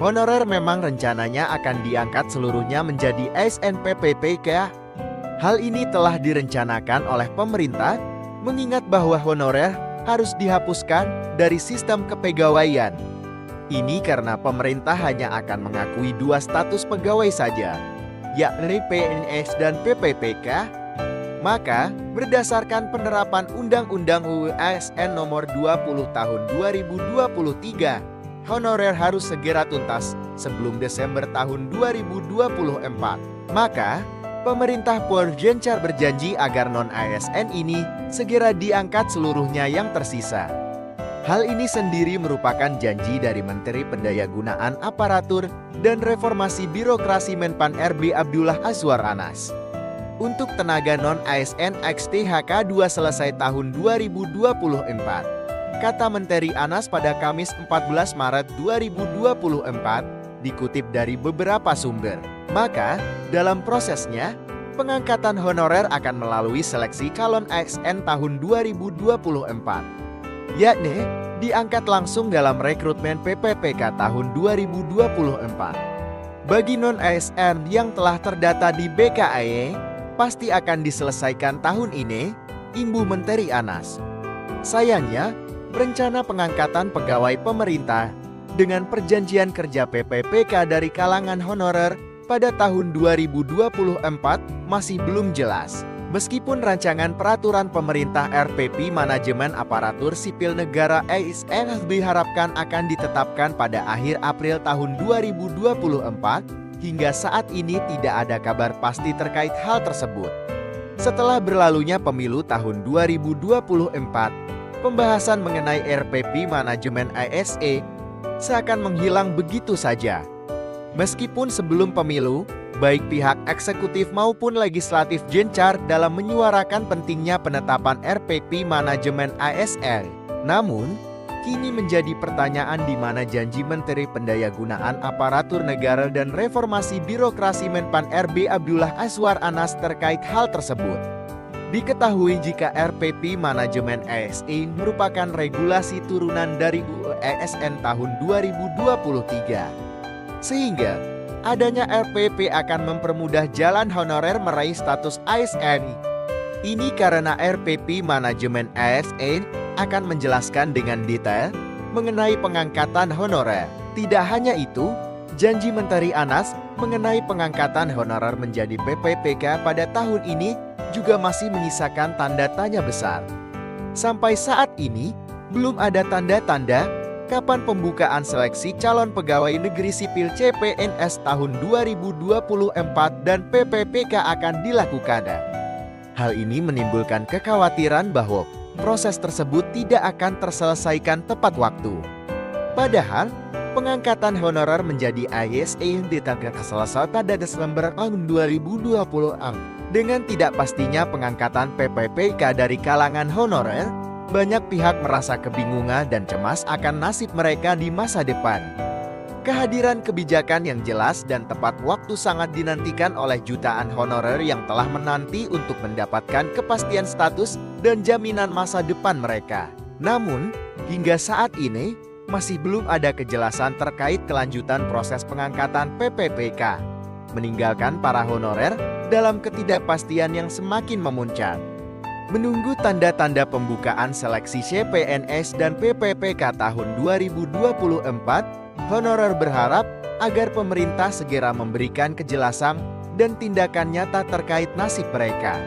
Honorer memang rencananya akan diangkat seluruhnya menjadi ASN PPPK. Hal ini telah direncanakan oleh pemerintah, mengingat bahwa honorer harus dihapuskan dari sistem kepegawaian. Ini karena pemerintah hanya akan mengakui dua status pegawai saja, yakni PNS dan PPPK. Maka, berdasarkan penerapan Undang-Undang UU ASN Nomor 20 Tahun 2023, honorer harus segera tuntas sebelum Desember tahun 2024. Maka, pemerintah gencar berjanji agar non-ASN ini segera diangkat seluruhnya yang tersisa. Hal ini sendiri merupakan janji dari Menteri Pendayagunaan Aparatur dan Reformasi Birokrasi Menpan RB Abdullah Azwar Anas. Untuk tenaga non-ASN XTHK 2 selesai tahun 2024. Kata Menteri Anas pada Kamis 14 Maret 2024, dikutip dari beberapa sumber. Maka, dalam prosesnya, pengangkatan honorer akan melalui seleksi calon ASN tahun 2024. Yakni, diangkat langsung dalam rekrutmen PPPK tahun 2024. Bagi non-ASN yang telah terdata di BKAE, pasti akan diselesaikan tahun ini, imbuh Menteri Anas. Sayangnya, rencana pengangkatan pegawai pemerintah dengan perjanjian kerja PPPK dari kalangan honorer pada tahun 2024 masih belum jelas. Meskipun rancangan peraturan pemerintah RPP Manajemen Aparatur Sipil Negara ASN diharapkan akan ditetapkan pada akhir April tahun 2024, hingga saat ini tidak ada kabar pasti terkait hal tersebut. Setelah berlalunya pemilu tahun 2024, pembahasan mengenai RPP Manajemen ASE seakan menghilang begitu saja. Meskipun sebelum pemilu, baik pihak eksekutif maupun legislatif gencar dalam menyuarakan pentingnya penetapan RPP Manajemen ASN. Namun, kini menjadi pertanyaan di mana janji Menteri Pendayagunaan Aparatur Negara dan Reformasi Birokrasi Menpan RB Abdullah Azwar Anas terkait hal tersebut. Diketahui jika RPP Manajemen ASN merupakan regulasi turunan dari UU ASN tahun 2023. Sehingga, adanya RPP akan mempermudah jalan honorer meraih status ASN. Ini karena RPP Manajemen ASN akan menjelaskan dengan detail mengenai pengangkatan honorer. Tidak hanya itu, janji Menteri Anas mengenai pengangkatan honorer menjadi PPPK pada tahun ini juga masih menyisakan tanda tanya besar. Sampai saat ini, belum ada tanda-tanda kapan pembukaan seleksi calon pegawai negeri sipil CPNS tahun 2024 dan PPPK akan dilakukan. Hal ini menimbulkan kekhawatiran bahwa proses tersebut tidak akan terselesaikan tepat waktu. Padahal, pengangkatan honorer menjadi ASN ditargetkan selesai pada Desember tahun 2024. Dengan tidak pastinya pengangkatan PPPK dari kalangan honorer, banyak pihak merasa kebingungan dan cemas akan nasib mereka di masa depan. Kehadiran kebijakan yang jelas dan tepat waktu sangat dinantikan oleh jutaan honorer yang telah menanti untuk mendapatkan kepastian status dan jaminan masa depan mereka. Namun, hingga saat ini, masih belum ada kejelasan terkait kelanjutan proses pengangkatan PPPK, meninggalkan para honorer dalam ketidakpastian yang semakin memuncak. Menunggu tanda-tanda pembukaan seleksi CPNS dan PPPK tahun 2024, honorer berharap agar pemerintah segera memberikan kejelasan dan tindakan nyata terkait nasib mereka.